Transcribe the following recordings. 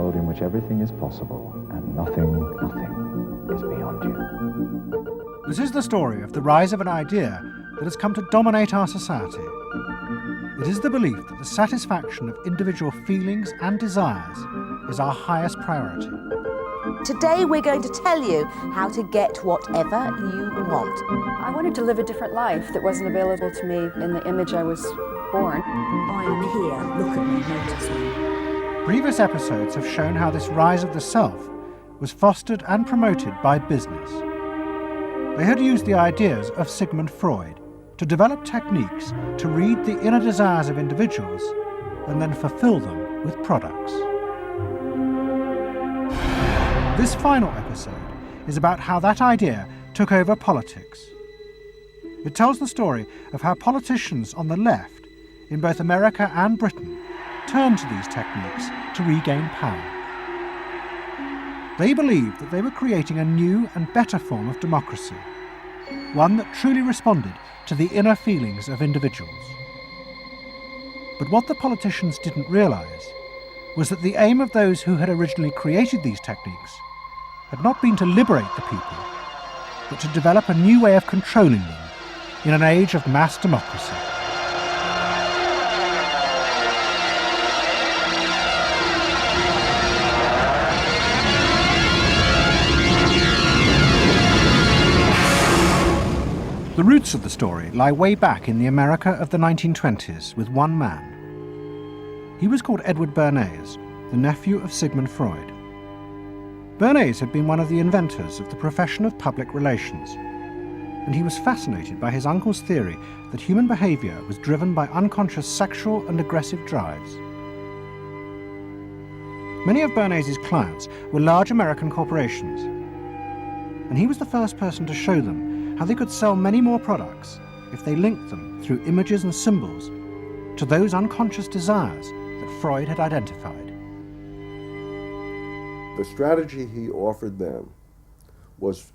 world in which everything is possible and nothing is beyond you. This is the story of the rise of an idea that has come to dominate our society. It is the belief that the satisfaction of individual feelings and desires is our highest priority. Today we're going to tell you how to get whatever you want. I wanted to live a different life that wasn't available to me in the image I was born. I am here, look at me, notice me. Previous episodes have shown how this rise of the self was fostered and promoted by business. They had used the ideas of Sigmund Freud to develop techniques to read the inner desires of individuals and then fulfill them with products. This final episode is about how that idea took over politics. It tells the story of how politicians on the left, in both America and Britain, turned to these techniques to regain power. They believed that they were creating a new and better form of democracy, one that truly responded to the inner feelings of individuals. But what the politicians didn't realise was that the aim of those who had originally created these techniques had not been to liberate the people, but to develop a new way of controlling them in an age of mass democracy. The roots of the story lie way back in the America of the 1920s with one man. He was called Edward Bernays, the nephew of Sigmund Freud. Bernays had been one of the inventors of the profession of public relations, and he was fascinated by his uncle's theory that human behaviour was driven by unconscious sexual and aggressive drives. Many of Bernays' clients were large American corporations, and he was the first person to show them how they could sell many more products if they linked them through images and symbols to those unconscious desires that Freud had identified. The strategy he offered them was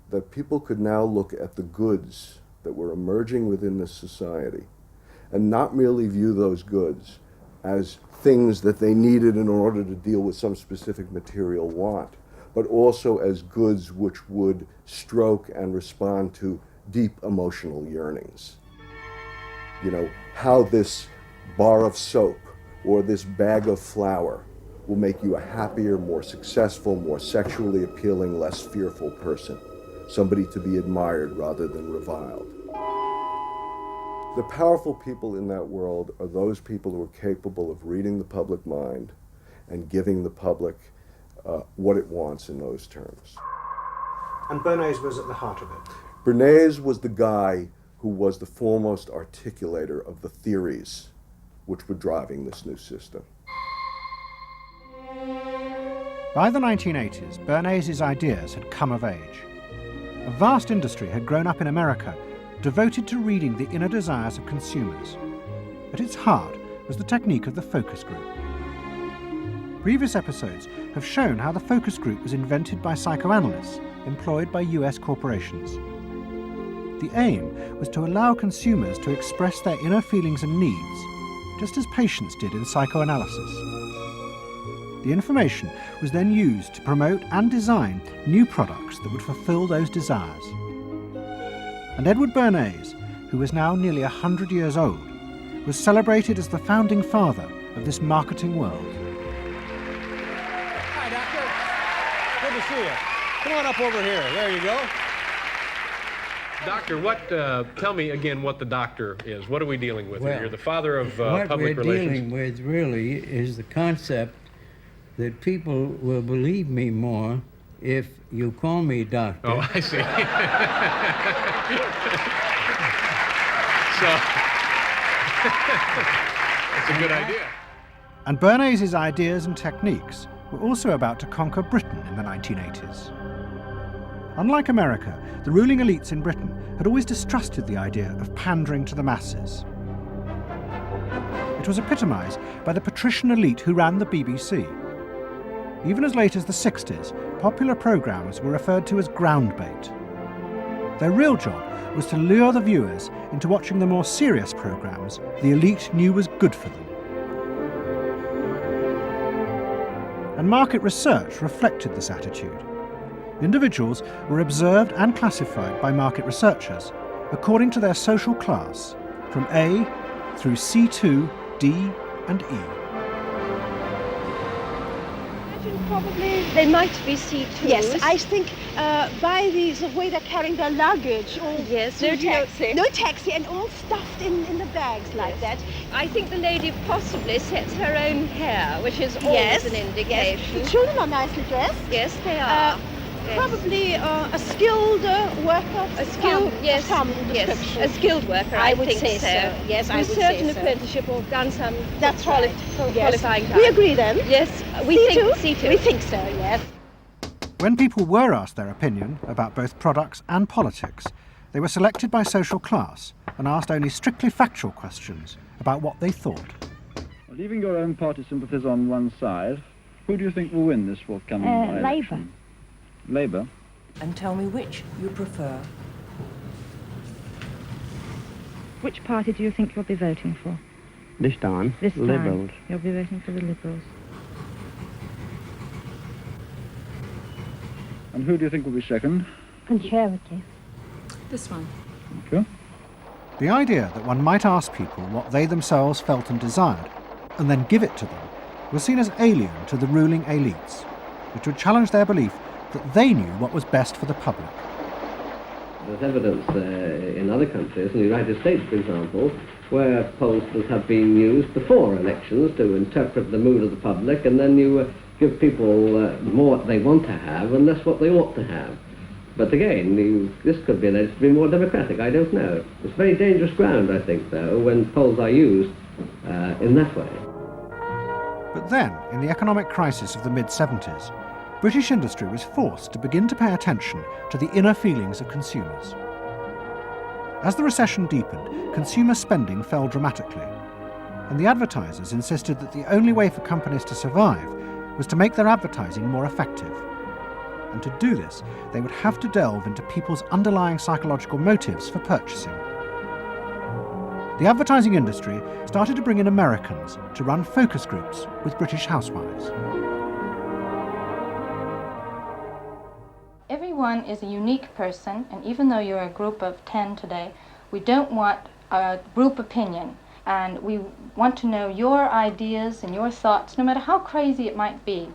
that people could now look at the goods that were emerging within this society and not merely view those goods as things that they needed in order to deal with some specific material want, but also as goods which would stroke and respond to deep emotional yearnings. You know, how this bar of soap or this bag of flour will make you a happier, more successful, more sexually appealing, less fearful person, somebody to be admired rather than reviled. The powerful people in that world are those people who are capable of reading the public mind and giving the public what it wants in those terms. And Bernays was at the heart of it. Bernays was the guy who was the foremost articulator of the theories which were driving this new system. By the 1980s, Bernays' ideas had come of age. A vast industry had grown up in America, devoted to reading the inner desires of consumers. At its heart was the technique of the focus group. Previous episodes have shown how the focus group was invented by psychoanalysts employed by US corporations. The aim was to allow consumers to express their inner feelings and needs, just as patients did in psychoanalysis. The information was then used to promote and design new products that would fulfill those desires. And Edward Bernays, who was now nearly 100 years old, was celebrated as the founding father of this marketing world. Hi, Doctor. Good to see you. Come on up over here. There you go. Doctor, tell me again what the doctor is. What are we dealing with here? You're the father of what public we're relations. dealing with really is the concept that people will believe me more if you call me doctor. Oh, I see. So, that's a good idea. And Bernays' ideas and techniques were also about to conquer Britain in the 1980s. Unlike America, the ruling elites in Britain had always distrusted the idea of pandering to the masses. It was epitomised by the patrician elite who ran the BBC. Even as late as the 60s, popular programmes were referred to as ground bait. Their real job was to lure the viewers into watching the more serious programmes the elite knew was good for them. and market research reflected this attitude. Individuals were observed and classified by market researchers according to their social class, from A through C2, D and E. Probably they might be C2s. Yes, I think by the way they're carrying their luggage, all yes, no taxi. No taxi, and all stuffed in the bags like that. I think the lady possibly sets her own hair, which is always an indication. Yes. The children are nicely dressed. Yes, they are. Probably a skilled worker. A skilled, yes, description. a skilled worker. I would think say so. Yes, I would served say an so. apprenticeship or done some Yes. qualifying time. We agree then. Yes, we think C2. We think so. Yes. When people were asked their opinion about both products and politics, they were selected by social class and asked only strictly factual questions about what they thought. Leaving your own party sympathies on one side, who do you think will win this forthcoming election? Labour. And tell me which you prefer. Which party do you think you'll be voting for? This time, Liberals. You'll be voting for the Liberals. And who do you think will be second? Conservative. This one. Thank you. The idea that one might ask people what they themselves felt and desired, and then give it to them, was seen as alien to the ruling elites, which would challenge their belief that they knew what was best for the public. There's evidence in other countries, in the United States for example, where pollsters have been used before elections to interpret the mood of the public, and then you give people more what they want to have and less what they ought to have. But again, this could be alleged to be more democratic, I don't know. It's very dangerous ground, I think, though, when polls are used in that way. But then, in the economic crisis of the mid-70s, British industry was forced to begin to pay attention to the inner feelings of consumers. As the recession deepened, consumer spending fell dramatically, and the advertisers insisted that the only way for companies to survive was to make their advertising more effective. And to do this, they would have to delve into people's underlying psychological motives for purchasing. The advertising industry started to bring in Americans to run focus groups with British housewives. Everyone is a unique person, and even though you're a group of 10 today, we don't want a group opinion, and we want to know your ideas and your thoughts, no matter how crazy it might be.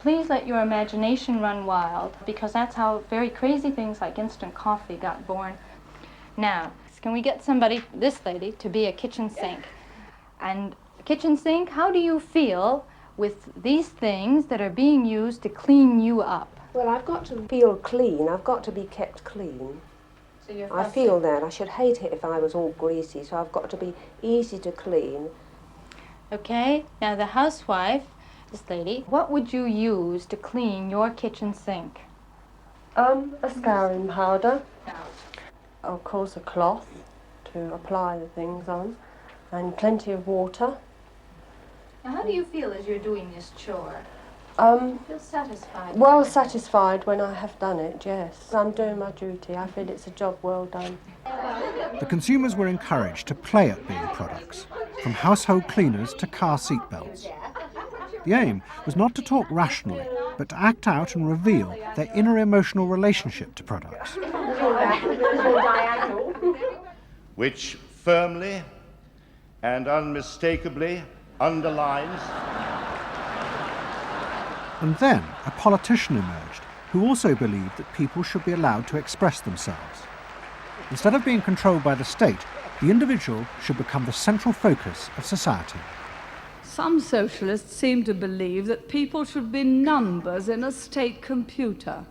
Please let your imagination run wild, because that's how very crazy things like instant coffee got born. Now, can we get somebody, this lady, to be a kitchen sink? And kitchen sink, how do you feel with these things that are being used to clean you up? Well, I've got to feel clean. I've got to be kept clean. So I feel that. I should hate it if I was all greasy, so I've got to be easy to clean. Okay, now the housewife, this lady, what would you use to clean your kitchen sink? A scouring powder. Of course, a cloth to apply the things on, and plenty of water. Now, how do you feel as you're doing this chore? Feel satisfied? Well satisfied when I have done it, yes. I'm doing my duty. I feel it's a job well done. The consumers were encouraged to play at being products, from household cleaners to car seat belts. The aim was not to talk rationally, but to act out and reveal their inner emotional relationship to products. Which firmly and unmistakably underlines. And then a politician emerged who also believed that people should be allowed to express themselves. Instead of being controlled by the state, the individual should become the central focus of society. Some socialists seem to believe that people should be numbers in a state computer.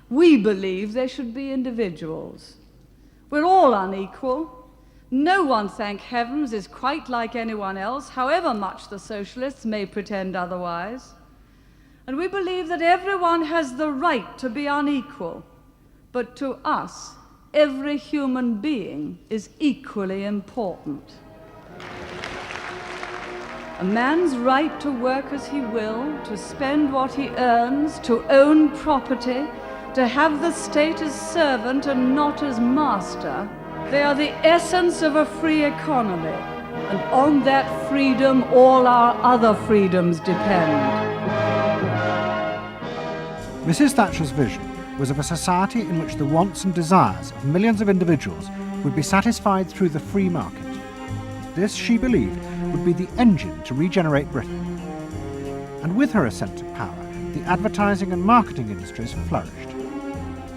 We believe they should be individuals. We're all unequal. No one, thank heavens, is quite like anyone else, however much the socialists may pretend otherwise. And we believe that everyone has the right to be unequal, but to us, every human being is equally important. A man's right to work as he will, to spend what he earns, to own property, to have the state as servant and not as master, they are the essence of a free economy, and on that freedom all our other freedoms depend. Mrs. Thatcher's vision was of a society in which the wants and desires of millions of individuals would be satisfied through the free market. This, she believed, would be the engine to regenerate Britain. And with her ascent to power, the advertising and marketing industries flourished.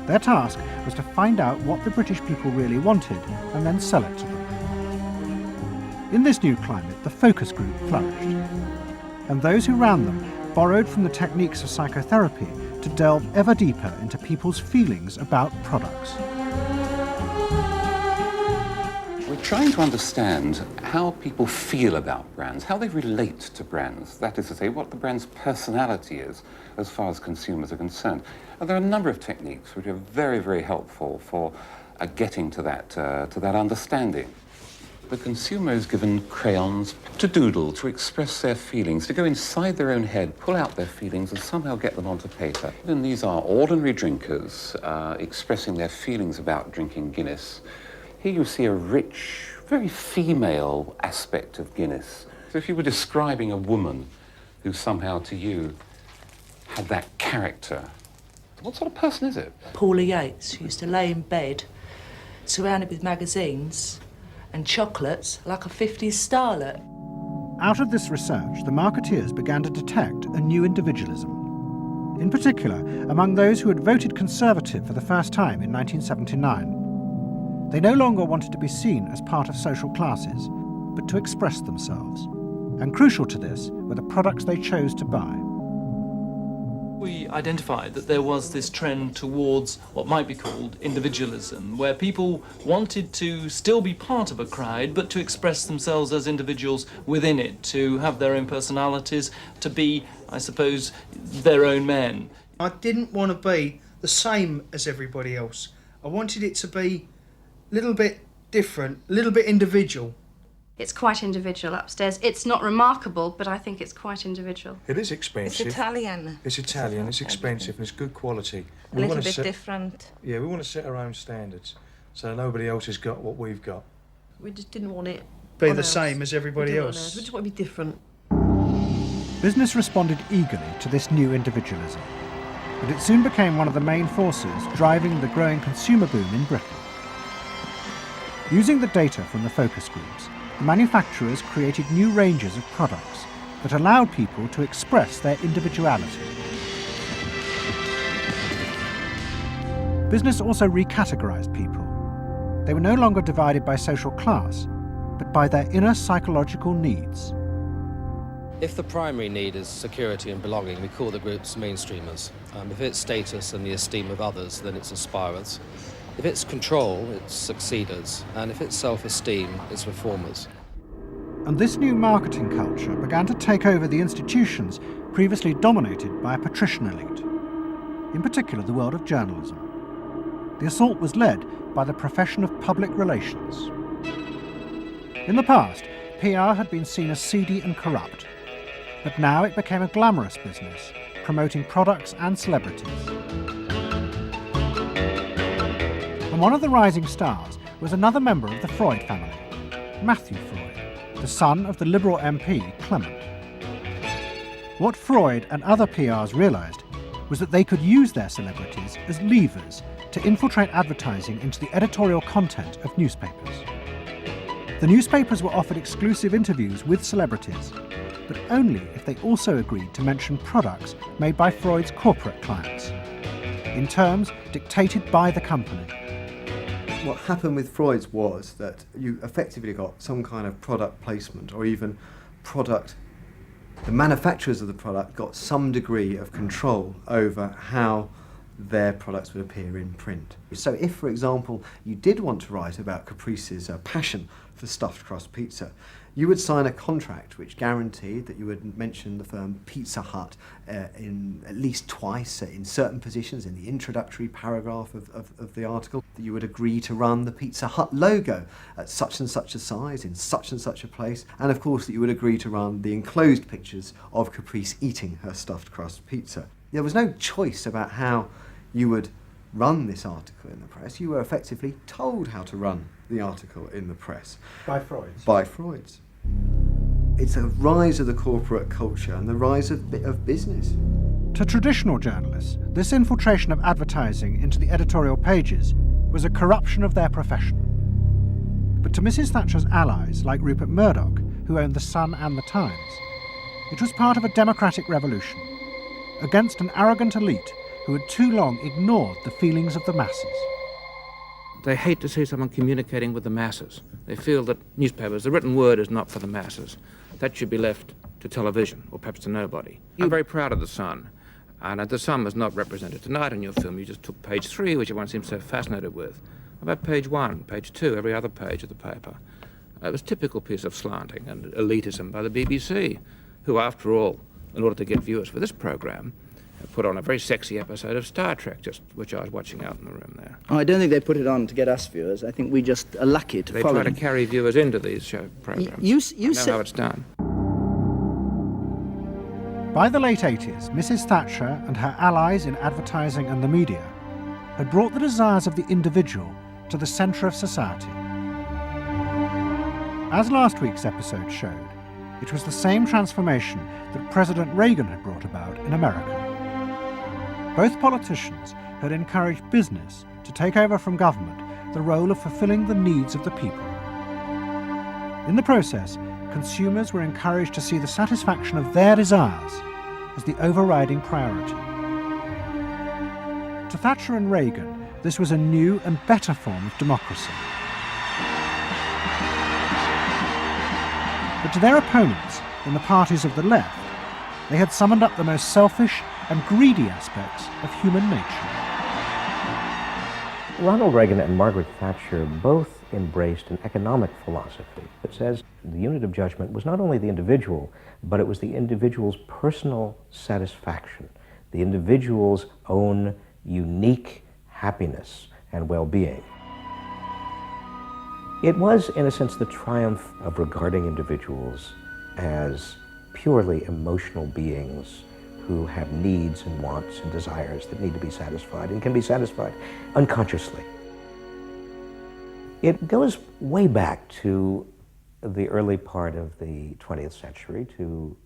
Their task was to find out what the British people really wanted and then sell it to them. In this new climate, the focus group flourished, and those who ran them borrowed from the techniques of psychotherapy to delve ever deeper into people's feelings about products. We're trying to understand how people feel about brands, how they relate to brands, that is to say, what the brand's personality is as far as consumers are concerned. And there are a number of techniques which are very, very helpful for getting to that understanding. The consumer is given crayons to doodle, to express their feelings, to go inside their own head, pull out their feelings and somehow get them onto paper. And these are ordinary drinkers expressing their feelings about drinking Guinness. Here you see a rich, very female aspect of Guinness. So if you were describing a woman who somehow to you had that character, what sort of person is it? Paula Yates, who used to lay in bed, surrounded with magazines and chocolates like a 50s starlet. Out of this research, the marketeers began to detect a new individualism. In particular, among those who had voted Conservative for the first time in 1979. They no longer wanted to be seen as part of social classes, but to express themselves. And crucial to this were the products they chose to buy. We identified that there was this trend towards what might be called individualism, where people wanted to still be part of a crowd, but to express themselves as individuals within it, to have their own personalities, to be, I suppose, their own men. I didn't want to be the same as everybody else. I wanted it to be a little bit different, a little bit individual. It's quite individual upstairs. It's not remarkable, but I think it's quite individual. It is expensive. It's Italian. It's Italian, it's expensive, and it's good quality. A little bit different. Yeah, we want to set our own standards, so nobody else has got what we've got. We just didn't want it be the same as everybody else. We just want to be different. Business responded eagerly to this new individualism, but it soon became one of the main forces driving the growing consumer boom in Britain. Using the data from the focus groups, manufacturers created new ranges of products that allowed people to express their individuality. Business also recategorized people. They were no longer divided by social class, but by their inner psychological needs. If the primary need is security and belonging, we call the groups mainstreamers. If it's status and the esteem of others, then it's aspirers. If it's control, it's succeeders, and if it's self-esteem, it's reformers. And this new marketing culture began to take over the institutions previously dominated by a patrician elite, in particular the world of journalism. The assault was led by the profession of public relations. In the past, PR had been seen as seedy and corrupt, but now it became a glamorous business, promoting products and celebrities. And one of the rising stars was another member of the Freud family, Matthew Freud, the son of the Liberal MP Clement. What Freud and other PRs realised was that they could use their celebrities as levers to infiltrate advertising into the editorial content of newspapers. The newspapers were offered exclusive interviews with celebrities, but only if they also agreed to mention products made by Freud's corporate clients, in terms dictated by the company. What happened with Freud's was that you effectively got some kind of product placement, or even product, the manufacturers of the product got some degree of control over how their products would appear in print. So if, for example, you did want to write about Caprice's passion for stuffed crust pizza, you would sign a contract which guaranteed that you would mention the firm Pizza Hut in at least twice in certain positions in the introductory paragraph of the article, that you would agree to run the Pizza Hut logo at such and such a size in such and such a place, and of course that you would agree to run the enclosed pictures of Caprice eating her stuffed crust pizza. There was no choice about how you would run this article in the press. You were effectively told how to run the article in the press. By Freud's? By Freud's. It's a rise of the corporate culture and the rise of business. To traditional journalists, this infiltration of advertising into the editorial pages was a corruption of their profession. But to Mrs. Thatcher's allies, like Rupert Murdoch, who owned The Sun and The Times, it was part of a democratic revolution against an arrogant elite who had too long ignored the feelings of the masses. They hate to see someone communicating with the masses. They feel that newspapers, the written word, is not for the masses. That should be left to television, or perhaps to nobody. I'm very proud of The Sun. And The Sun was not represented tonight in your film. You just took page 3, which everyone seems so fascinated with. About page 1, page 2, every other page of the paper. It was a typical piece of slanting and elitism by the BBC, who, after all, in order to get viewers for this program, put on a very sexy episode of Star Trek, which I was watching out in the room there. Oh, I don't think they put it on to get us viewers. I think we just are lucky to follow They try them. to carry viewers into these show programs. You I know how it's done. By the late 80s, Mrs. Thatcher and her allies in advertising and the media had brought the desires of the individual to the centre of society. As last week's episode showed, it was the same transformation that President Reagan had brought about in America. Both politicians had encouraged business to take over from government the role of fulfilling the needs of the people. In the process, consumers were encouraged to see the satisfaction of their desires as the overriding priority. To Thatcher and Reagan, this was a new and better form of democracy. But to their opponents in the parties of the left, they had summoned up the most selfish and greedy aspects of human nature. Ronald Reagan and Margaret Thatcher both embraced an economic philosophy that says the unit of judgment was not only the individual, but it was the individual's personal satisfaction, the individual's own unique happiness and well-being. It was, in a sense, the triumph of regarding individuals as purely emotional beings who have needs and wants and desires that need to be satisfied and can be satisfied unconsciously. It goes way back to the early part of the 20th century, to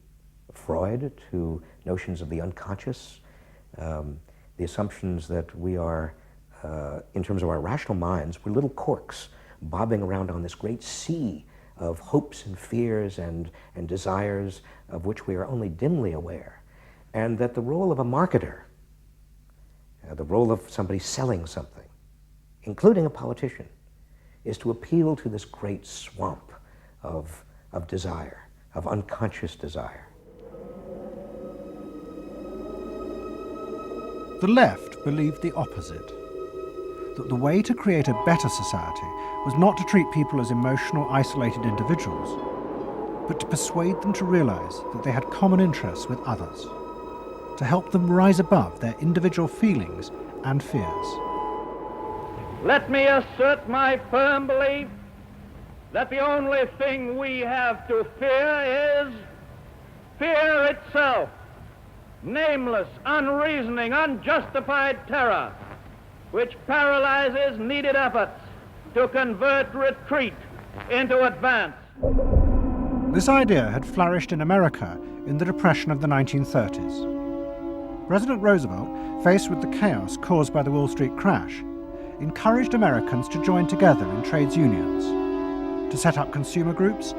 Freud, to notions of the unconscious, the assumptions that we are, in terms of our rational minds, we're little corks bobbing around on this great sea of hopes and fears and desires of which we are only dimly aware. And that the role of a marketer, the role of somebody selling something, including a politician, is to appeal to this great swamp of desire, of unconscious desire. The left believed the opposite, that the way to create a better society was not to treat people as emotional, isolated individuals, but to persuade them to realize that they had common interests with others, to help them rise above their individual feelings and fears. Let me assert my firm belief that the only thing we have to fear is fear itself. Nameless, unreasoning, unjustified terror, which paralyzes needed efforts to convert retreat into advance. This idea had flourished in America in the Depression of the 1930s. President Roosevelt, faced with the chaos caused by the Wall Street crash, encouraged Americans to join together in trades unions, to set up consumer groups,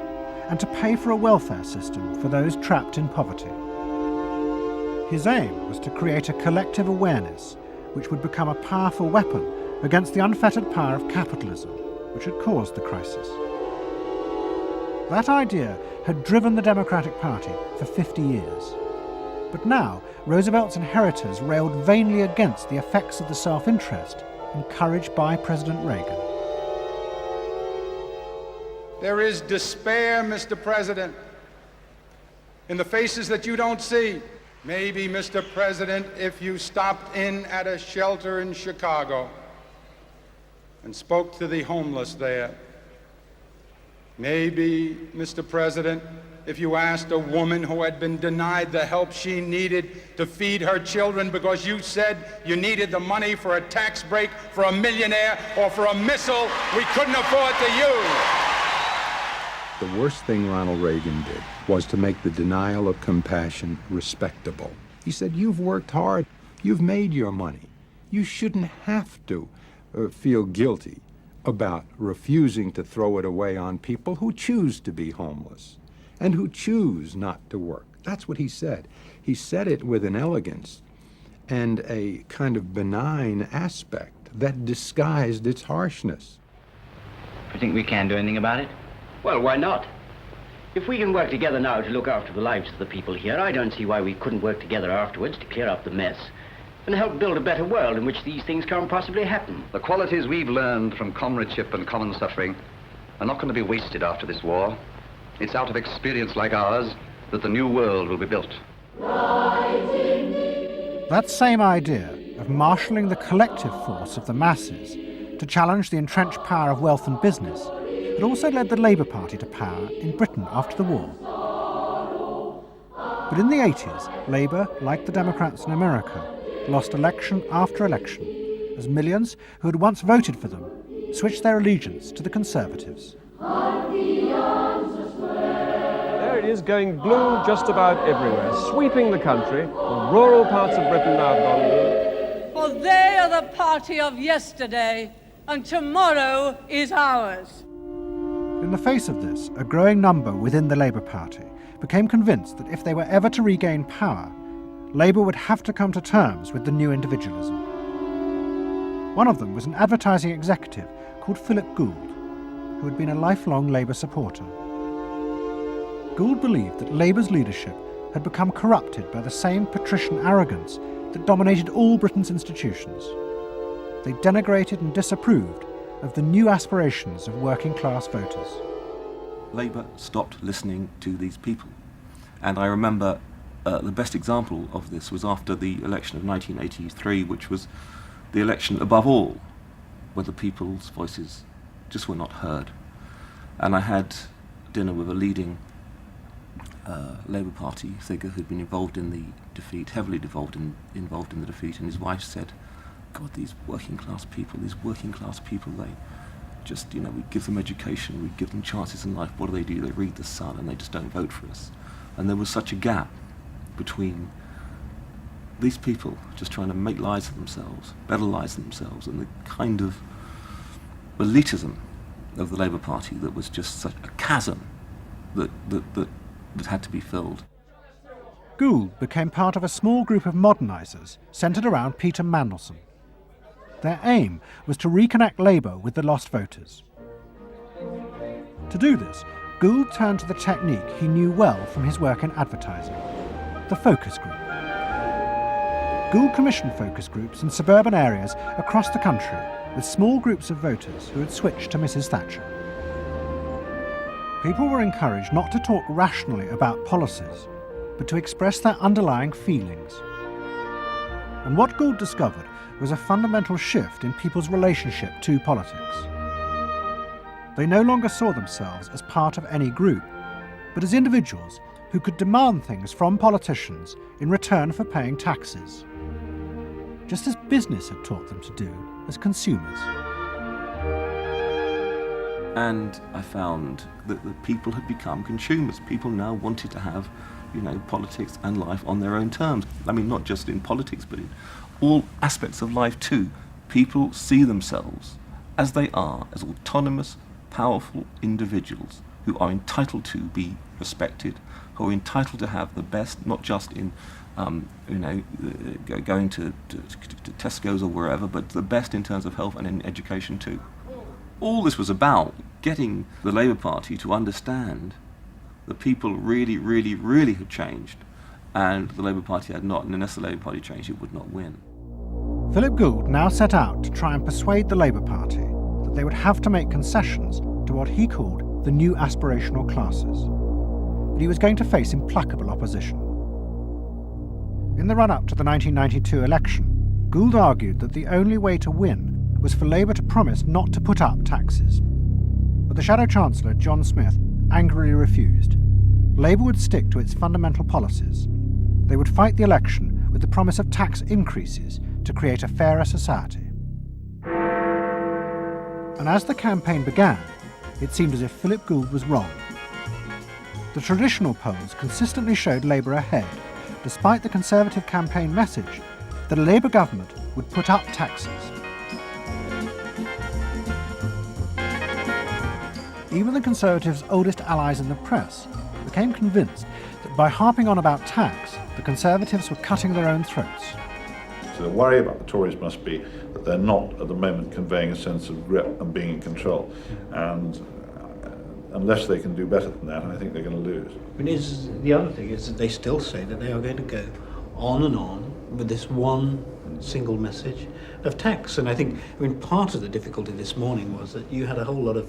and to pay for a welfare system for those trapped in poverty. His aim was to create a collective awareness which would become a powerful weapon against the unfettered power of capitalism, which had caused the crisis. That idea had driven the Democratic Party for 50 years. But now, Roosevelt's inheritors railed vainly against the effects of the self-interest encouraged by President Reagan. There is despair, Mr. President, in the faces that you don't see. Maybe, Mr. President, if you stopped in at a shelter in Chicago and spoke to the homeless there. Maybe, Mr. President, if you asked a woman who had been denied the help she needed to feed her children because you said you needed the money for a tax break for a millionaire or for a missile we couldn't afford to use. The worst thing Ronald Reagan did was to make the denial of compassion respectable. He said, you've worked hard, you've made your money. You shouldn't have to feel guilty about refusing to throw it away on people who choose to be homeless and who choose not to work. That's what he said. He said it with an elegance and a kind of benign aspect that disguised its harshness. You think we can do anything about it? Well, why not? If we can work together now to look after the lives of the people here, I don't see why we couldn't work together afterwards to clear up the mess and help build a better world in which these things can't possibly happen. The qualities we've learned from comradeship and common suffering are not going to be wasted after this war. It's out of experience like ours that the new world will be built. That same idea of marshalling the collective force of the masses to challenge the entrenched power of wealth and business had also led the Labour Party to power in Britain after the war. But in the 80s, Labour, like the Democrats in America, lost election after election as millions who had once voted for them switched their allegiance to the Conservatives. There it is, going blue just about everywhere, sweeping the country. The rural parts of Britain now have gone blue. For they are the party of yesterday, and tomorrow is ours. In the face of this, a growing number within the Labour Party became convinced that if they were ever to regain power, Labour would have to come to terms with the new individualism. One of them was an advertising executive called Philip Gould, who had been a lifelong Labour supporter. Gould believed that Labour's leadership had become corrupted by the same patrician arrogance that dominated all Britain's institutions. They denigrated and disapproved of the new aspirations of working-class voters. Labour stopped listening to these people. And I remember the best example of this was after the election of 1983, which was the election above all, where the people's voices just were not heard. And I had dinner with a leading Labour Party figure who'd been involved in the defeat, heavily involved in the defeat, and his wife said, God, these working class people, they just, we give them education, we give them chances in life, what do? They read the Sun and they just don't vote for us. And there was such a gap between these people just trying to make lives for themselves, better lives for themselves, and the kind of elitism of the Labour Party that was just such a chasm that had to be filled. Gould became part of a small group of modernisers centred around Peter Mandelson. Their aim was to reconnect Labour with the lost voters. To do this, Gould turned to the technique he knew well from his work in advertising, the focus group. Gould commissioned focus groups in suburban areas across the country with small groups of voters who had switched to Mrs. Thatcher. People were encouraged not to talk rationally about policies, but to express their underlying feelings. And what Gould discovered was a fundamental shift in people's relationship to politics. They no longer saw themselves as part of any group, but as individuals who could demand things from politicians in return for paying taxes, just as business had taught them to do as consumers. And I found that the people had become consumers. People now wanted to have, politics and life on their own terms. I mean, not just in politics, but in all aspects of life too. People see themselves as they are, as autonomous, powerful individuals who are entitled to be respected, who are entitled to have the best, not just in, going to Tesco's or wherever, but the best in terms of health and in education too. All this was about getting the Labour Party to understand that people really, really, really had changed, and the Labour Party had not, and unless the Labour Party changed, it would not win. Philip Gould now set out to try and persuade the Labour Party that they would have to make concessions to what he called the new aspirational classes. But he was going to face implacable opposition. In the run-up to the 1992 election, Gould argued that the only way to win was for Labour to promise not to put up taxes. But the Shadow Chancellor, John Smith, angrily refused. Labour would stick to its fundamental policies. They would fight the election with the promise of tax increases to create a fairer society. And as the campaign began, it seemed as if Philip Gould was wrong. The traditional polls consistently showed Labour ahead, despite the Conservative campaign message that a Labour government would put up taxes. Even the Conservatives' oldest allies in the press became convinced that by harping on about tax, the Conservatives were cutting their own throats. So the worry about the Tories must be that they're not at the moment conveying a sense of grip and being in control. And unless they can do better than that, I think they're going to lose. The other thing is that they still say that they are going to go on and on with this one single message of tax. And I think, part of the difficulty this morning was that you had a whole lot of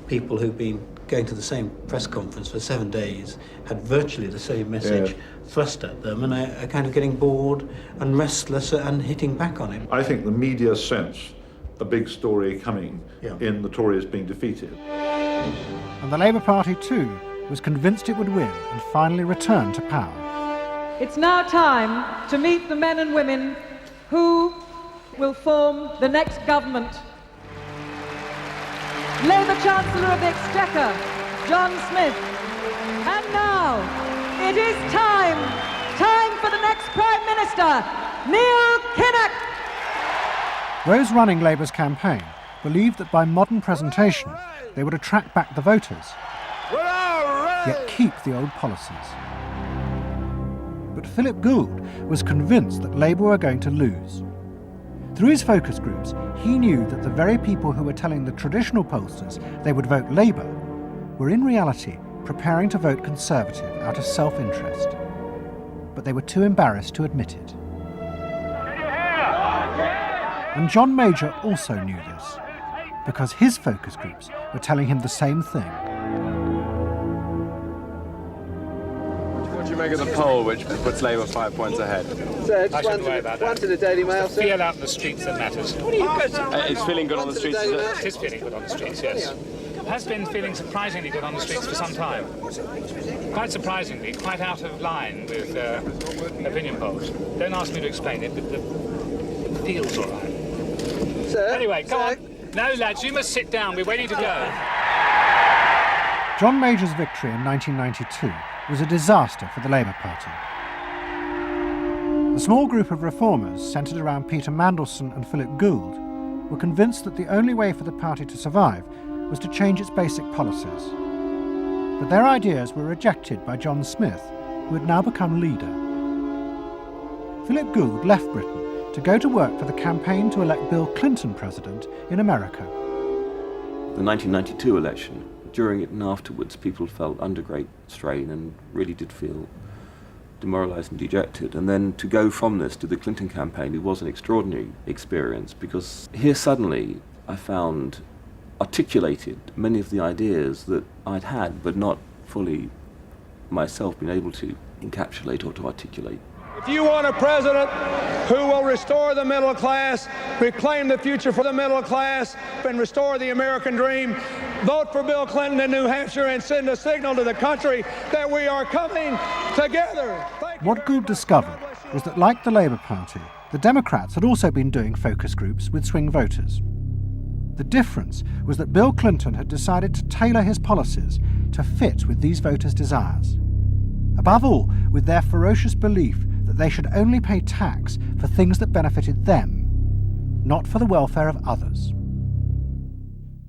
people who've been going to the same press conference for 7 days, had virtually the same message thrust at them, and are kind of getting bored and restless and hitting back on it. I think the media sense a big story coming in the Tories being defeated. And the Labour Party too was convinced it would win and finally return to power. It's now time to meet the men and women who will form the next government. Labour Chancellor of the Exchequer, John Smith. And now, it is time for the next Prime Minister, Neil Kinnock. Those running Labour's campaign believed that by modern presentation they would attract back the voters, yet keep the old policies. But Philip Gould was convinced that Labour were going to lose. Through his focus groups, he knew that the very people who were telling the traditional pollsters they would vote Labour were in reality preparing to vote Conservative out of self-interest. But they were too embarrassed to admit it. And John Major also knew this, because his focus groups were telling him the same thing. What do you make of the poll, which puts Labour 5 points ahead? Sir, just one to the Daily Mail, sir. Feel out in the streets that matters. It's feeling good on the streets, is it? It is feeling good on the streets, yes. It has been feeling surprisingly good on the streets for some time. Quite surprisingly, quite out of line with opinion polls. Don't ask me to explain it, but it feels all right. Sir? Anyway, go on. No, lads, you must sit down. We're waiting to go. John Major's victory in 1992 was a disaster for the Labour Party. The small group of reformers centred around Peter Mandelson and Philip Gould were convinced that the only way for the party to survive was to change its basic policies. But their ideas were rejected by John Smith, who had now become leader. Philip Gould left Britain to go to work for the campaign to elect Bill Clinton president in America. The 1992 election, during it and afterwards, people felt under great strain and really did feel demoralised and dejected. And then to go from this to the Clinton campaign, it was an extraordinary experience, because here suddenly I found articulated many of the ideas that I'd had but not fully myself been able to encapsulate or to articulate. If you want a president who will restore the middle class, reclaim the future for the middle class, and restore the American dream, vote for Bill Clinton in New Hampshire and send a signal to the country that we are coming together. What Gould discovered was that, like the Labour Party, the Democrats had also been doing focus groups with swing voters. The difference was that Bill Clinton had decided to tailor his policies to fit with these voters' desires. Above all, with their ferocious belief that they should only pay tax for things that benefited them, not for the welfare of others.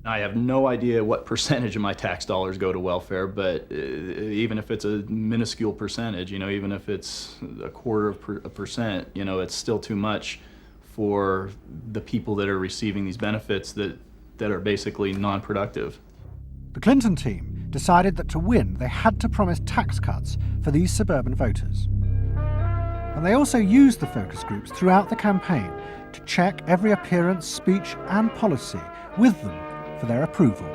I have no idea what percentage of my tax dollars go to welfare, but even if it's a minuscule percentage, even if it's 0.25%, it's still too much for the people that are receiving these benefits that are basically non-productive. The Clinton team decided that to win, they had to promise tax cuts for these suburban voters. And they also used the focus groups throughout the campaign to check every appearance, speech and policy with them for their approval.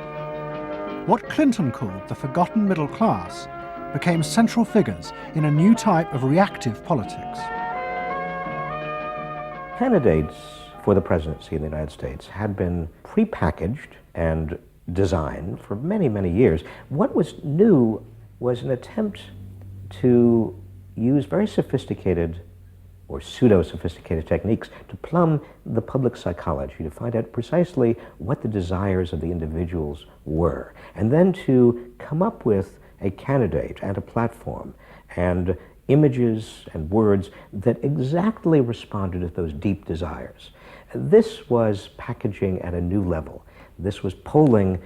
What Clinton called the forgotten middle class became central figures in a new type of reactive politics. Candidates for the presidency in the United States had been prepackaged and designed for many, many years. What was new was an attempt to use very sophisticated or pseudo-sophisticated techniques to plumb the public psychology, to find out precisely what the desires of the individuals were, and then to come up with a candidate and a platform and images and words that exactly responded to those deep desires. This was packaging at a new level. This was polling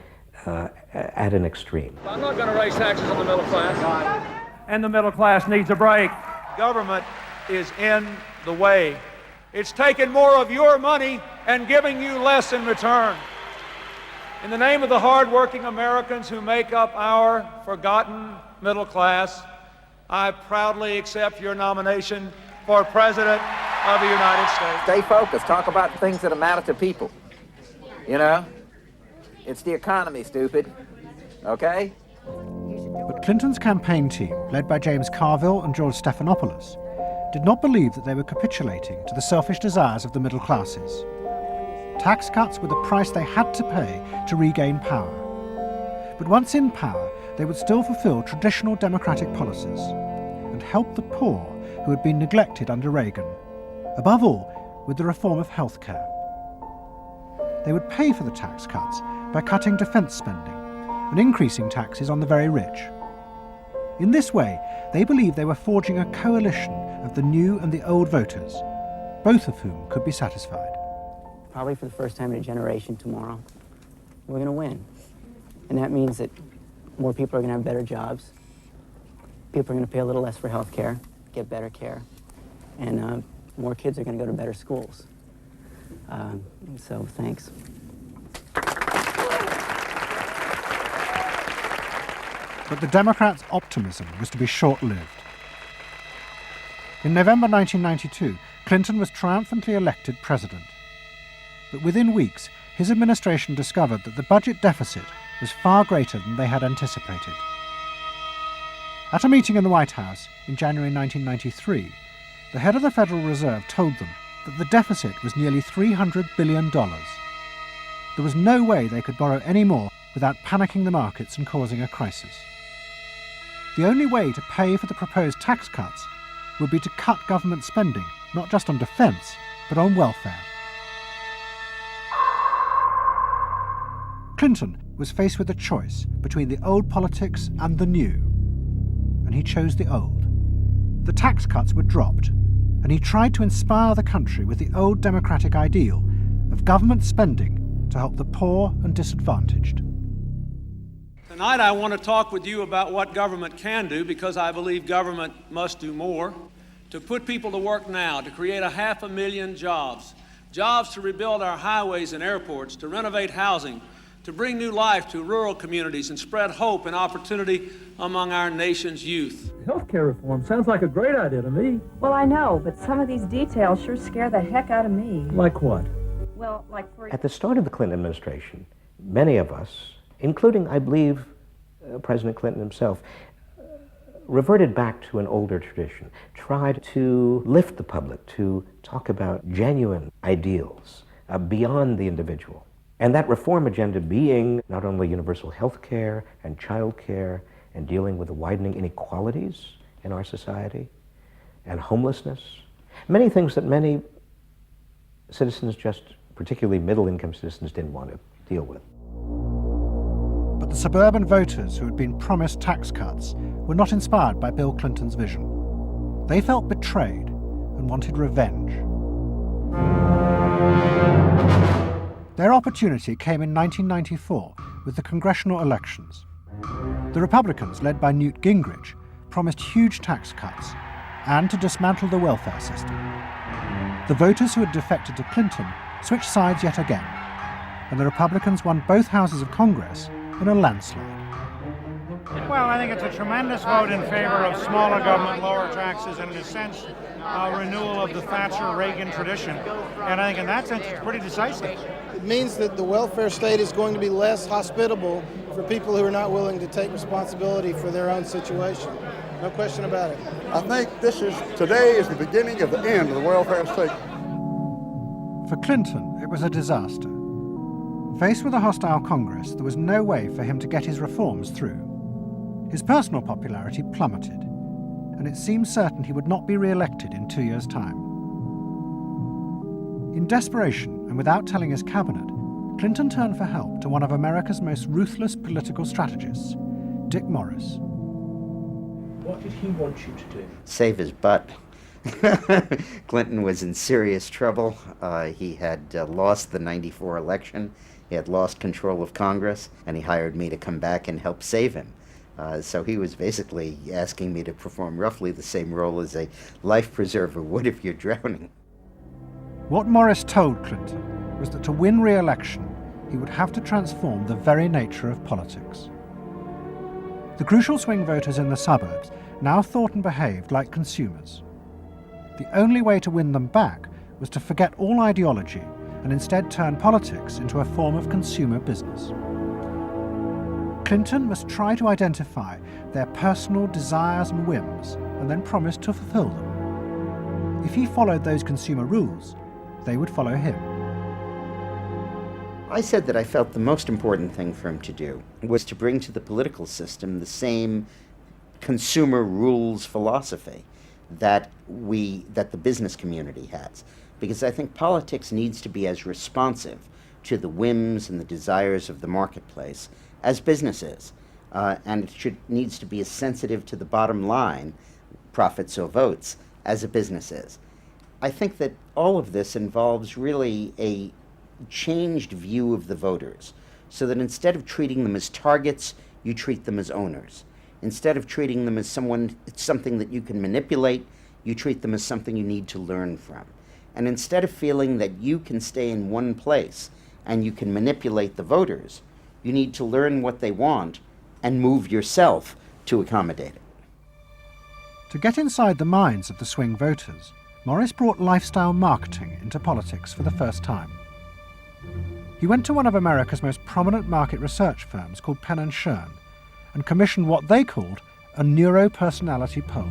at an extreme. I'm not going to raise taxes on the middle class. And the middle class needs a break. Government is in the way. It's taking more of your money and giving you less in return. In the name of the hard-working Americans who make up our forgotten middle class, I proudly accept your nomination for President of the United States. Stay focused. Talk about things that matter to people. You know? It's the economy, stupid. Okay? But Clinton's campaign team, led by James Carville and George Stephanopoulos, did not believe that they were capitulating to the selfish desires of the middle classes. Tax cuts were the price they had to pay to regain power. But once in power, they would still fulfill traditional democratic policies and help the poor who had been neglected under Reagan, above all with the reform of health care. They would pay for the tax cuts by cutting defence spending and increasing taxes on the very rich. In this way, they believed they were forging a coalition of the new and the old voters, both of whom could be satisfied. Probably for the first time in a generation tomorrow, we're going to win. And that means that more people are going to have better jobs. People are going to pay a little less for health care, get better care. And more kids are going to go to better schools. So thanks. But the Democrats' optimism was to be short-lived. In November 1992, Clinton was triumphantly elected president. But within weeks, his administration discovered that the budget deficit was far greater than they had anticipated. At a meeting in the White House in January 1993, the head of the Federal Reserve told them that the deficit was nearly $300 billion. There was no way they could borrow any more without panicking the markets and causing a crisis. The only way to pay for the proposed tax cuts would be to cut government spending, not just on defence, but on welfare. Clinton was faced with a choice between the old politics and the new, and he chose the old. The tax cuts were dropped, and he tried to inspire the country with the old democratic ideal of government spending to help the poor and disadvantaged. Tonight I want to talk with you about what government can do, because I believe government must do more. To put people to work now, to create 500,000 jobs. Jobs to rebuild our highways and airports, to renovate housing, to bring new life to rural communities and spread hope and opportunity among our nation's youth. Healthcare reform sounds like a great idea to me. Well, I know, but some of these details sure scare the heck out of me. Like what? Well, like for... At the start of the Clinton administration, many of us, including, I believe, President Clinton himself, reverted back to an older tradition, tried to lift the public, to talk about genuine ideals beyond the individual. And that reform agenda being not only universal health care and child care and dealing with the widening inequalities in our society and homelessness, many things that many citizens, just particularly middle-income citizens, didn't want to deal with. But the suburban voters who had been promised tax cuts were not inspired by Bill Clinton's vision. They felt betrayed and wanted revenge. Their opportunity came in 1994 with the congressional elections. The Republicans, led by Newt Gingrich, promised huge tax cuts and to dismantle the welfare system. The voters who had defected to Clinton switched sides yet again, and the Republicans won both houses of Congress in a landslide. Well, I think it's a tremendous vote in favor of smaller government, lower taxes, and in a sense, a renewal of the Thatcher-Reagan tradition. And I think in that sense, it's pretty decisive. It means that the welfare state is going to be less hospitable for people who are not willing to take responsibility for their own situation. No question about it. I think today is the beginning of the end of the welfare state. For Clinton, it was a disaster. Faced with a hostile Congress, there was no way for him to get his reforms through. His personal popularity plummeted, and it seemed certain he would not be re-elected in 2 years' time. In desperation, and without telling his cabinet, Clinton turned for help to one of America's most ruthless political strategists, Dick Morris. What did he want you to do? Save his butt. Clinton was in serious trouble. He had lost the '94 election. He had lost control of Congress, and he hired me to come back and help save him. So he was basically asking me to perform roughly the same role as a life preserver would if you're drowning. What Morris told Clinton was that to win re-election, he would have to transform the very nature of politics. The crucial swing voters in the suburbs now thought and behaved like consumers. The only way to win them back was to forget all ideology and instead turn politics into a form of consumer business. Clinton must try to identify their personal desires and whims and then promise to fulfill them. If he followed those consumer rules, they would follow him. I said that I felt the most important thing for him to do was to bring to the political system the same consumer rules philosophy that the business community has. Because I think politics needs to be as responsive to the whims and the desires of the marketplace as business is. And it needs to be as sensitive to the bottom line, profits or votes, as a business is. I think that all of this involves really a changed view of the voters, so that instead of treating them as targets, you treat them as owners. Instead of treating them as something that you can manipulate, you treat them as something you need to learn from. And instead of feeling that you can stay in one place and you can manipulate the voters, you need to learn what they want and move yourself to accommodate it. To get inside the minds of the swing voters, Morris brought lifestyle marketing into politics for the first time. He went to one of America's most prominent market research firms called Penn & Schern and commissioned what they called a neuropersonality poll.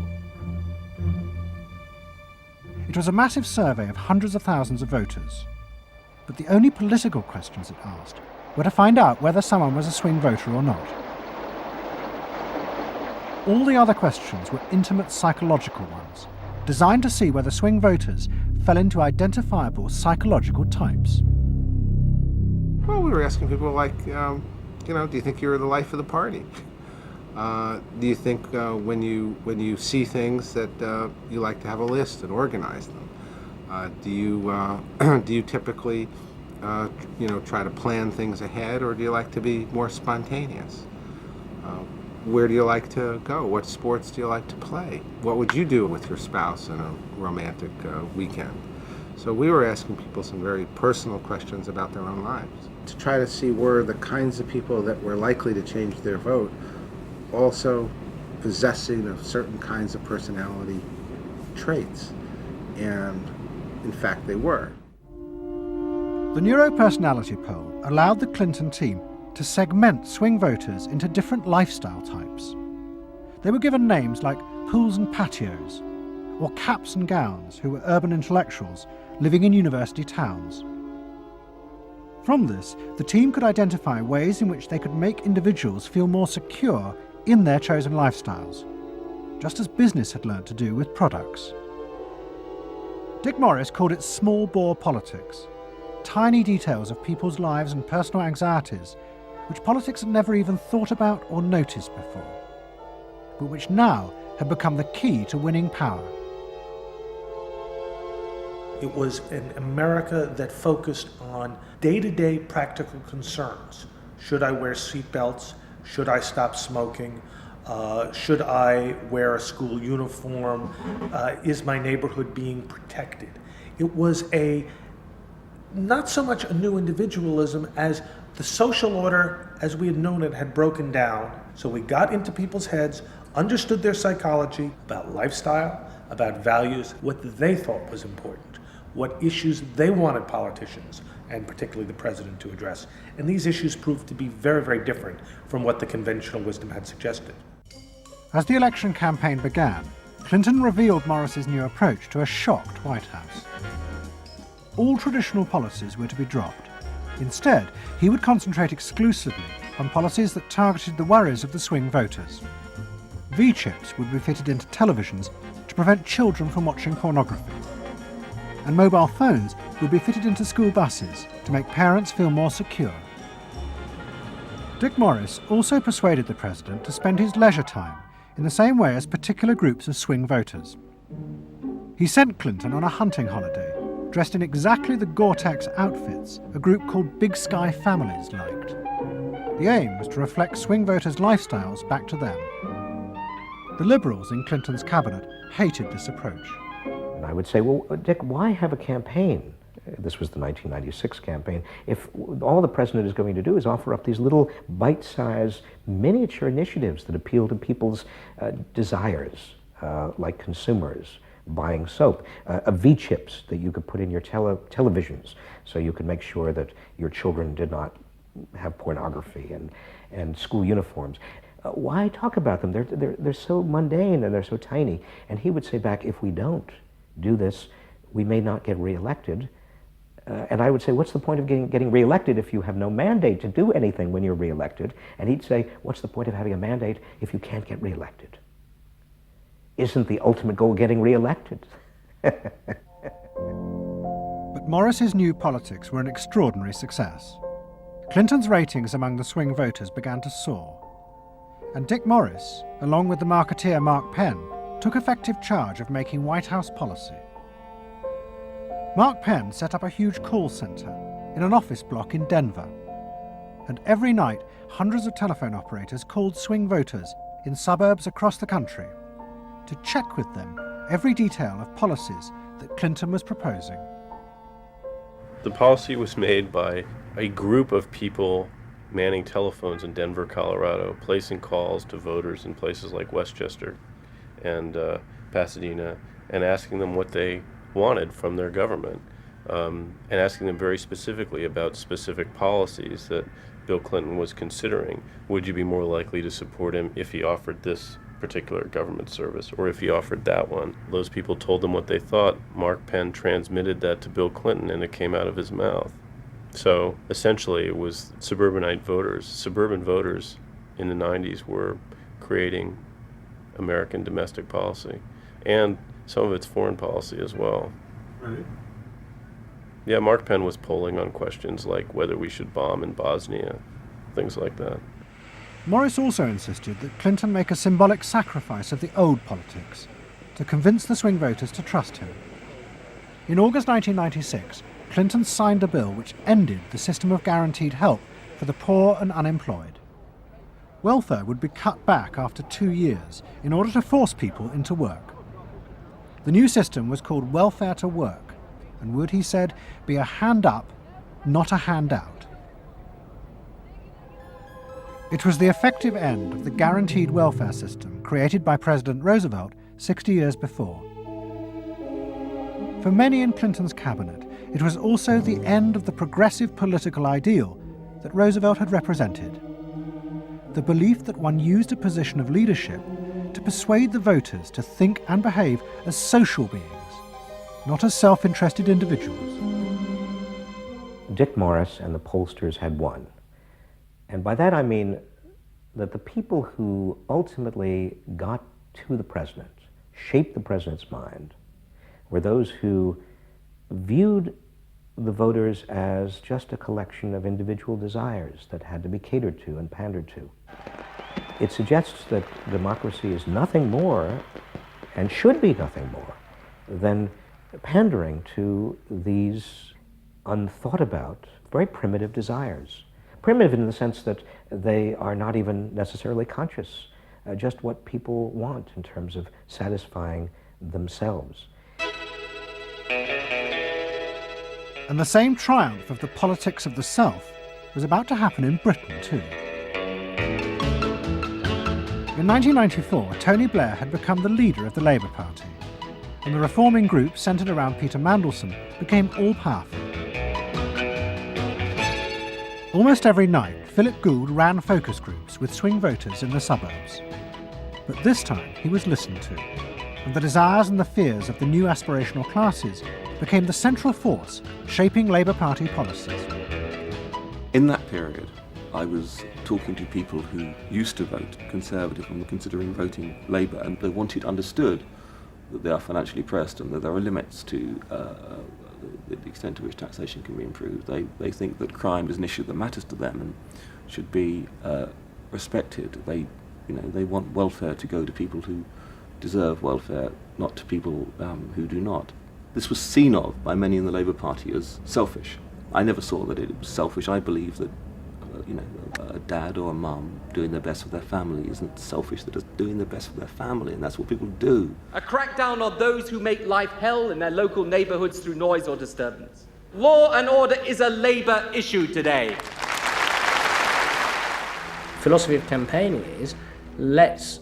It was a massive survey of hundreds of thousands of voters, but the only political questions it asked were to find out whether someone was a swing voter or not. All the other questions were intimate psychological ones, designed to see whether swing voters fell into identifiable psychological types. Well, we were asking people like, do you think you're the life of the party? Do you think when you see things that you like to have a list and organize them? Do you typically try to plan things ahead, or do you like to be more spontaneous? Where do you like to go? What sports do you like to play? What would you do with your spouse on a romantic weekend? So we were asking people some very personal questions about their own lives to try to see were the kinds of people that were likely to change their vote also possessing of certain kinds of personality traits. And in fact, they were. The neuropersonality poll allowed the Clinton team to segment swing voters into different lifestyle types. They were given names like pools and patios, or caps and gowns, who were urban intellectuals living in university towns. From this, the team could identify ways in which they could make individuals feel more secure in their chosen lifestyles, just as business had learned to do with products. Dick Morris called it small bore politics, tiny details of people's lives and personal anxieties which politics had never even thought about or noticed before, but which now had become the key to winning power. It was an America that focused on day-to-day practical concerns. Should I wear seatbelts? Should I stop smoking? Should I wear a school uniform? Is my neighborhood being protected? It was not so much a new individualism as the social order as we had known it had broken down. So we got into people's heads, understood their psychology about lifestyle, about values, what they thought was important, what issues they wanted politicians, and particularly the president, to address. And these issues proved to be very, very different from what the conventional wisdom had suggested. As the election campaign began, Clinton revealed Morris's new approach to a shocked White House. All traditional policies were to be dropped. Instead, he would concentrate exclusively on policies that targeted the worries of the swing voters. V-chips would be fitted into televisions to prevent children from watching pornography. And mobile phones would be fitted into school buses to make parents feel more secure. Dick Morris also persuaded the president to spend his leisure time in the same way as particular groups of swing voters. He sent Clinton on a hunting holiday, dressed in exactly the Gore-Tex outfits a group called Big Sky Families liked. The aim was to reflect swing voters' lifestyles back to them. The Liberals in Clinton's cabinet hated this approach. And I would say, well, Dick, why have a campaign? This was the 1996 campaign. If all the president is going to do is offer up these little bite-sized miniature initiatives that appeal to people's desires, like consumers, buying soap, V-chips that you could put in your televisions so you could make sure that your children did not have pornography, and school uniforms. Why talk about them? They're so mundane and they're so tiny. And he would say back, if we don't do this, we may not get reelected. And I would say, what's the point of getting reelected if you have no mandate to do anything when you're reelected? And he'd say, what's the point of having a mandate if you can't get reelected? Isn't the ultimate goal getting reelected? But Morris's new politics were an extraordinary success. Clinton's ratings among the swing voters began to soar. And Dick Morris, along with the marketeer Mark Penn, took effective charge of making White House policy. Mark Penn set up a huge call centre in an office block in Denver. And every night, hundreds of telephone operators called swing voters in suburbs across the country to check with them every detail of policies that Clinton was proposing. The policy was made by a group of people manning telephones in Denver, Colorado, placing calls to voters in places like Westchester and Pasadena, and asking them what they wanted from their government, and asking them very specifically about specific policies that Bill Clinton was considering. Would you be more likely to support him if he offered this particular government service, or if he offered that one? Those people told them what they thought. Mark Penn transmitted that to Bill Clinton, and it came out of his mouth. So essentially it was suburban voters in the 90s were creating American domestic policy, and some of its foreign policy as well. Right. Yeah, Mark Penn was polling on questions like whether we should bomb in Bosnia, things like that. Morris also insisted that Clinton make a symbolic sacrifice of the old politics to convince the swing voters to trust him. In August 1996, Clinton signed a bill which ended the system of guaranteed help for the poor and unemployed. Welfare would be cut back after 2 years in order to force people into work. The new system was called welfare to work and would, he said, be a hand up, not a handout. It was the effective end of the guaranteed welfare system created by President Roosevelt 60 years before. For many in Clinton's cabinet, it was also the end of the progressive political ideal that Roosevelt had represented. The belief that one used a position of leadership to persuade the voters to think and behave as social beings, not as self-interested individuals. Dick Morris and the pollsters had won. And by that I mean that the people who ultimately got to the president, shaped the president's mind, were those who viewed the voters as just a collection of individual desires that had to be catered to and pandered to. It suggests that democracy is nothing more, and should be nothing more, than pandering to these unthought about, very primitive desires. Primitive in the sense that they are not even necessarily conscious, just what people want in terms of satisfying themselves. And the same triumph of the politics of the South was about to happen in Britain too. In 1994, Tony Blair had become the leader of the Labour Party, and the reforming group centred around Peter Mandelson became all-powerful. Almost every night, Philip Gould ran focus groups with swing voters in the suburbs. But this time he was listened to, and the desires and the fears of the new aspirational classes became the central force shaping Labour Party policies. In that period, I was talking to people who used to vote Conservative and were considering voting Labour, and they wanted understood that they are financially pressed and that there are limits to the extent to which taxation can be improved. They think that crime is an issue that matters to them and should be respected. They You know, they want welfare to go to people who deserve welfare, not to people who do not. This was seen of by many in the Labour Party as selfish. I never saw that it was selfish. I believe that a dad or a mum doing their best for their family isn't selfish. They're just doing their best for their family, and that's what people do. A crackdown on those who make life hell in their local neighbourhoods through noise or disturbance. Law and order is a Labour issue today. Philosophy of campaigning is, let's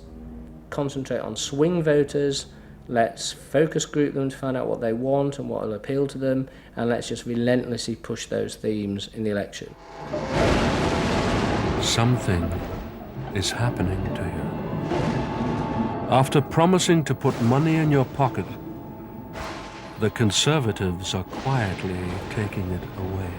concentrate on swing voters, let's focus group them to find out what they want and what will appeal to them, and let's just relentlessly push those themes in the election. Something is happening to you. After promising to put money in your pocket, the Conservatives are quietly taking it away.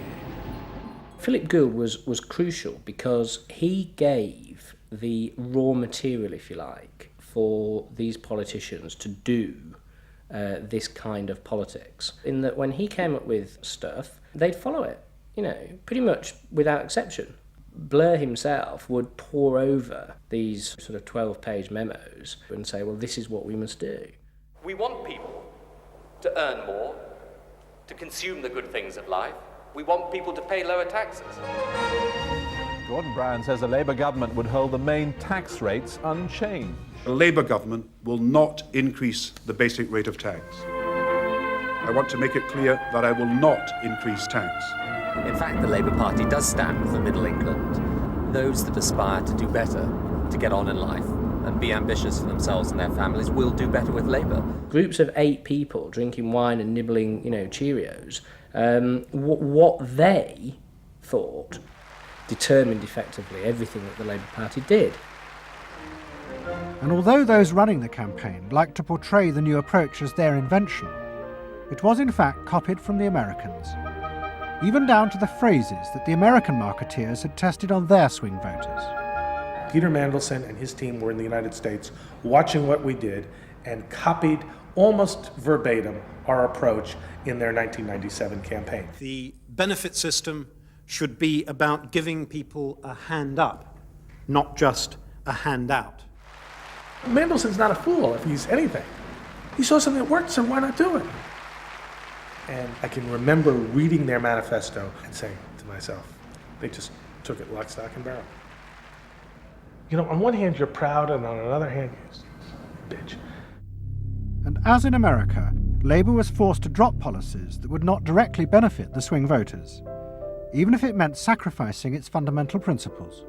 Philip Gould was crucial because he gave the raw material, if you like, for these politicians to do this kind of politics. In that when he came up with stuff, they'd follow it, you know, pretty much without exception. Blair himself would pore over these sort of 12-page memos and say, well, this is what we must do. We want people to earn more, to consume the good things of life. We want people to pay lower taxes. Gordon Brown says a Labour government would hold the main tax rates unchanged. A Labour government will not increase the basic rate of tax. I want to make it clear that I will not increase tax. In fact, the Labour Party does stand for Middle England. Those that aspire to do better, to get on in life, and be ambitious for themselves and their families will do better with Labour. Groups of 8 people drinking wine and nibbling, you know, Cheerios, what they thought determined effectively everything that the Labour Party did. And although those running the campaign liked to portray the new approach as their invention, it was in fact copied from the Americans, even down to the phrases that the American marketeers had tested on their swing voters. Peter Mandelson and his team were in the United States watching what we did and copied almost verbatim our approach in their 1997 campaign. The benefit system should be about giving people a hand up, not just a handout. Mandelson's not a fool if he's anything. He saw something that worked, so why not do it? And I can remember reading their manifesto and saying to myself, they just took it lock, stock, and barrel. You know, on one hand you're proud, and on another hand, you're bitch. And as in America, Labour was forced to drop policies that would not directly benefit the swing voters, even if it meant sacrificing its fundamental principles.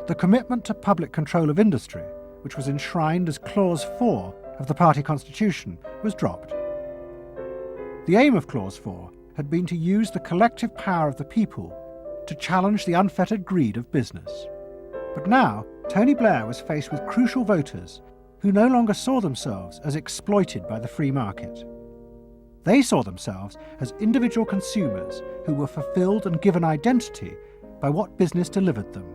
The commitment to public control of industry, which was enshrined as Clause 4 of the party constitution, was dropped. The aim of Clause 4 had been to use the collective power of the people to challenge the unfettered greed of business. But now, Tony Blair was faced with crucial voters who no longer saw themselves as exploited by the free market. They saw themselves as individual consumers who were fulfilled and given identity by what business delivered them.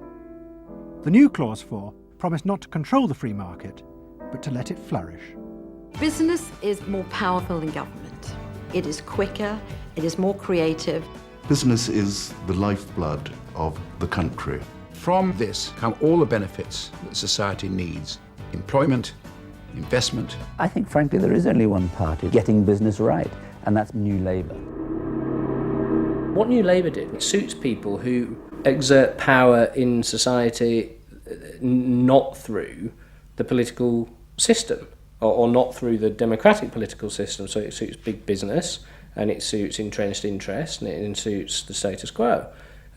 The new Clause 4 promised not to control the free market, but to let it flourish. Business is more powerful than government. It is quicker, it is more creative. Business is the lifeblood of the country. From this come all the benefits that society needs. Employment, investment. I think, frankly, there is only one party getting business right, and that's New Labour. What New Labour did suits people who exert power in society not through the political system, or not through the democratic political system. So it suits big business, and it suits entrenched interest, and it suits the status quo.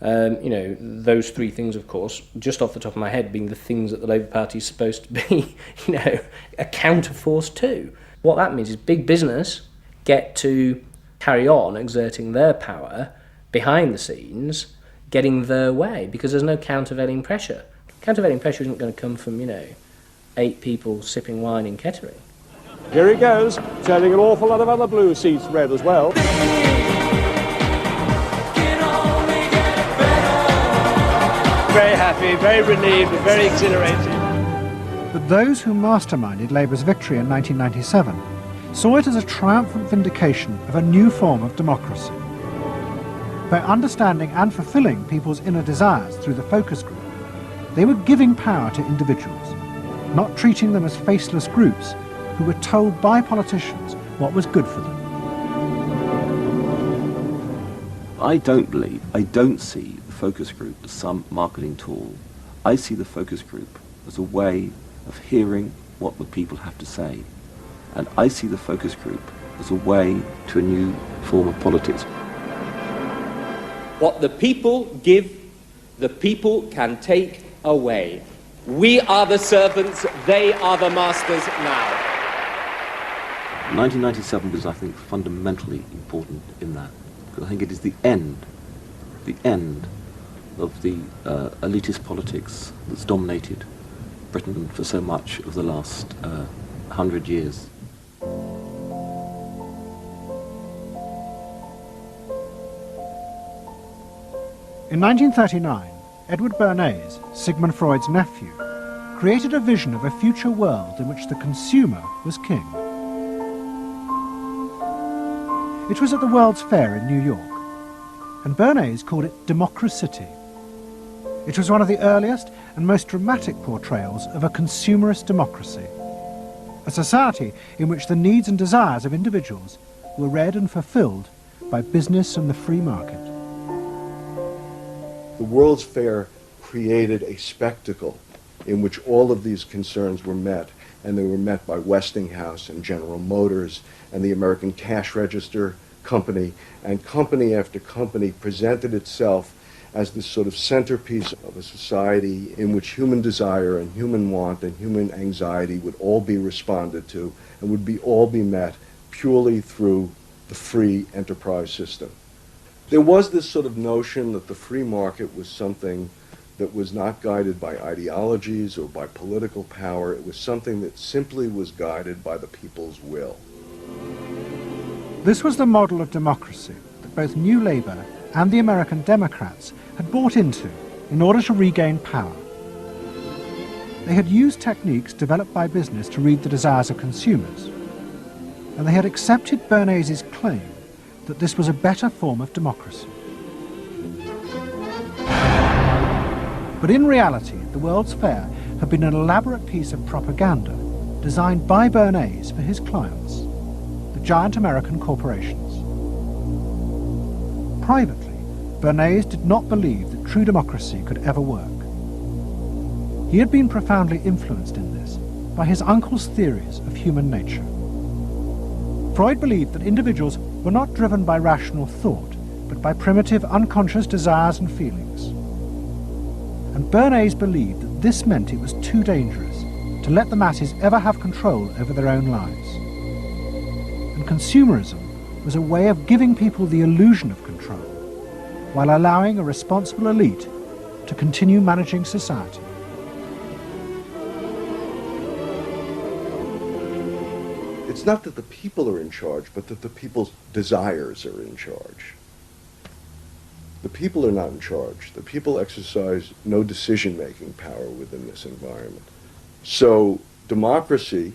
You know, those 3 things, of course, just off the top of my head, being the things that the Labour Party is supposed to be, you know, a counterforce to. What that means is big business get to carry on exerting their power behind the scenes, getting their way, because there's no countervailing pressure. Countervailing pressure isn't going to come from, you know, 8 people sipping wine in Kettering. Here he goes, turning an awful lot of other blue seats red as well. Very happy, very relieved, and very exhilarated. But those who masterminded Labour's victory in 1997 saw it as a triumphant vindication of a new form of democracy. By understanding and fulfilling people's inner desires through the focus group, They were giving power to individuals, not treating them as faceless groups who were told by politicians what was good for them. I don't see the focus group as some marketing tool. I see the focus group as a way of hearing what the people have to say. And I see the focus group as a way to a new form of politics. What the people give, the people can take away. We are the servants, they are the masters now. 1997 was, I think, fundamentally important in that, because I think it is the end of the elitist politics that's dominated Britain for so much of the last 100 years. In 1939, Edward Bernays, Sigmund Freud's nephew, created a vision of a future world in which the consumer was king. It was at the World's Fair in New York, and Bernays called it Democracy. It was one of the earliest and most dramatic portrayals of a consumerist democracy, a society in which the needs and desires of individuals were read and fulfilled by business and the free market. The World's Fair created a spectacle in which all of these concerns were met, and they were met by Westinghouse and General Motors and the American Cash Register Company, and company after company presented itself as this sort of centerpiece of a society in which human desire and human want and human anxiety would all be responded to and would all be met purely through the free enterprise system. There was this sort of notion that the free market was something that was not guided by ideologies or by political power. It was something that simply was guided by the people's will. This was the model of democracy that both New Labour and the American Democrats had bought into in order to regain power. They had used techniques developed by business to read the desires of consumers, and they had accepted Bernays' claim that this was a better form of democracy. But in reality, the World's Fair had been an elaborate piece of propaganda designed by Bernays for his clients, the giant American corporations. Privately, Bernays did not believe that true democracy could ever work. He had been profoundly influenced in this by his uncle's theories of human nature. Freud believed that individuals were not driven by rational thought, but by primitive, unconscious desires and feelings. And Bernays believed that this meant it was too dangerous to let the masses ever have control over their own lives. And consumerism was a way of giving people the illusion of control, while allowing a responsible elite to continue managing society. It's not that the people are in charge, but that the people's desires are in charge. The people are not in charge. The people exercise no decision-making power within this environment. So democracy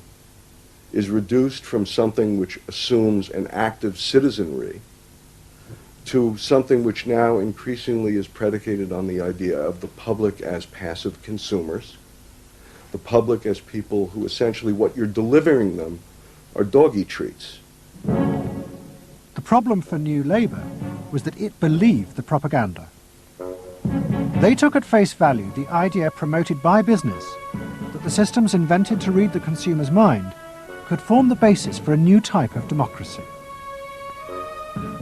is reduced from something which assumes an active citizenry to something which now increasingly is predicated on the idea of the public as passive consumers, the public as people who essentially what you're delivering them are doggy treats. The problem for New Labour was that it believed the propaganda. They took at face value the idea promoted by business that the systems invented to read the consumer's mind could form the basis for a new type of democracy.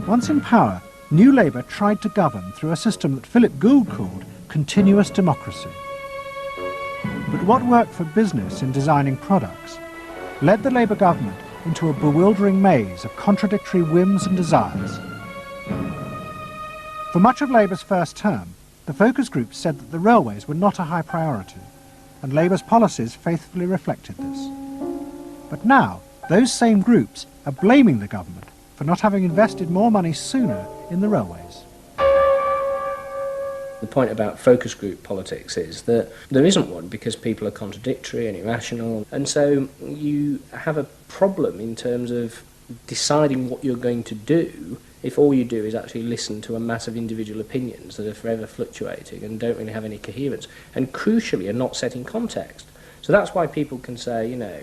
Once in power, New Labour tried to govern through a system that Philip Gould called continuous democracy. But what worked for business in designing products led the Labour government into a bewildering maze of contradictory whims and desires. For much of Labour's first term, the focus groups said that the railways were not a high priority, and Labour's policies faithfully reflected this. But now, those same groups are blaming the government for not having invested more money sooner in the railways. The point about focus group politics is that there isn't one because people are contradictory and irrational, and so you have a problem in terms of deciding what you're going to do if all you do is actually listen to a mass of individual opinions that are forever fluctuating and don't really have any coherence, and crucially are not set in context. So that's why people can say, you know,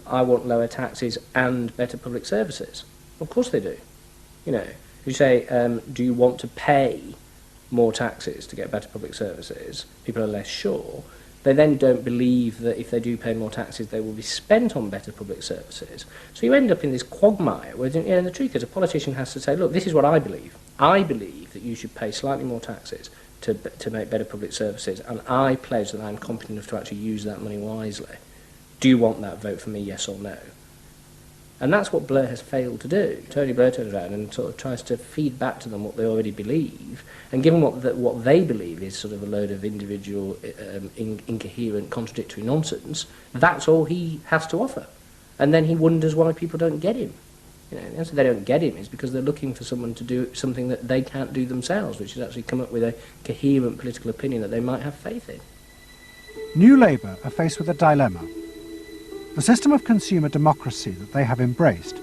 I want lower taxes and better public services. Of course they do. You know, you say, do you want to pay more taxes to get better public services? People are less sure. They then don't believe that if they do pay more taxes, they will be spent on better public services. So you end up in this quagmire where, you know, the truth is a politician has to say, look, this is what I believe. I believe that you should pay slightly more taxes to make better public services, and I pledge that I'm competent enough to actually use that money wisely. Do you want that? Vote for me, yes or no. And that's what Blair has failed to do. Tony Blair turns around and sort of tries to feed back to them what they already believe, and given what they believe is sort of a load of individual, incoherent, contradictory nonsense, that's all he has to offer. And then he wonders why people don't get him. You know, the answer they don't get him is because they're looking for someone to do something that they can't do themselves, which is actually come up with a coherent political opinion that they might have faith in. New Labour are faced with a dilemma. The system of consumer democracy that they have embraced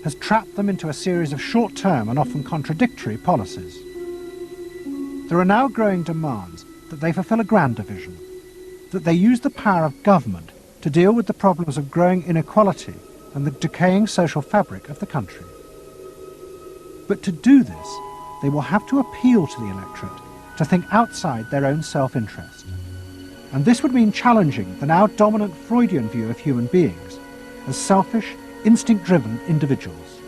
has trapped them into a series of short-term and often contradictory policies. There are now growing demands that they fulfil a grander vision, that they use the power of government to deal with the problems of growing inequality and the decaying social fabric of the country. But to do this, they will have to appeal to the electorate to think outside their own self-interest. And this would mean challenging the now dominant Freudian view of human beings as selfish, instinct-driven individuals,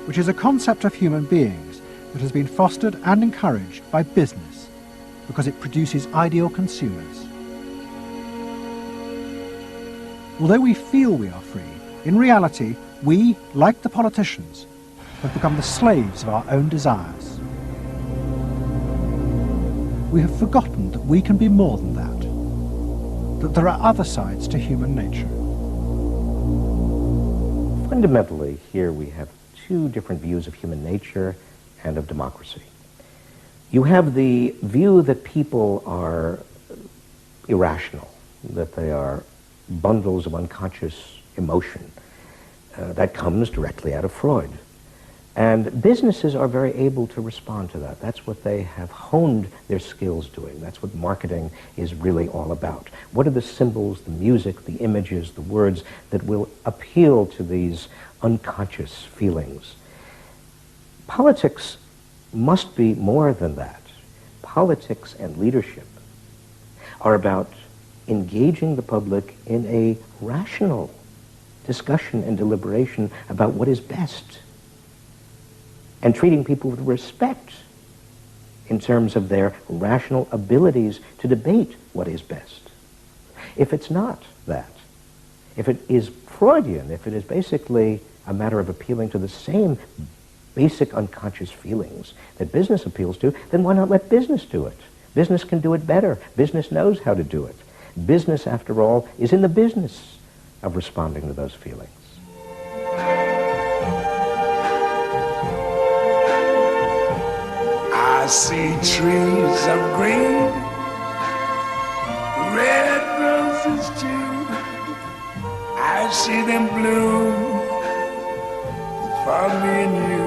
which is a concept of human beings that has been fostered and encouraged by business because it produces ideal consumers. Although we feel we are free, in reality, we, like the politicians, have become the slaves of our own desires. We have forgotten that we can be more than that there are other sides to human nature. Fundamentally, here we have two different views of human nature and of democracy. You have the view that people are irrational, that they are bundles of unconscious emotion. That comes directly out of Freud. And businesses are very able to respond to that. That's what they have honed their skills doing. That's what marketing is really all about. What are the symbols, the music, the images, the words that will appeal to these unconscious feelings? Politics must be more than that. Politics and leadership are about engaging the public in a rational discussion and deliberation about what is best, and treating people with respect in terms of their rational abilities to debate what is best. If it's not that, if it is Freudian, if it is basically a matter of appealing to the same basic unconscious feelings that business appeals to, then why not let business do it? Business can do it better. Business knows how to do it. Business, after all, is in the business of responding to those feelings. I see trees of green, red roses too. I see them bloom for me and you.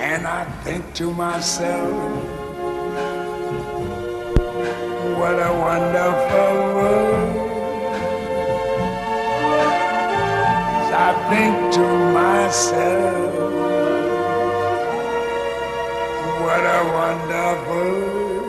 And I think to myself, what a wonderful world. I think to myself, what a wonderful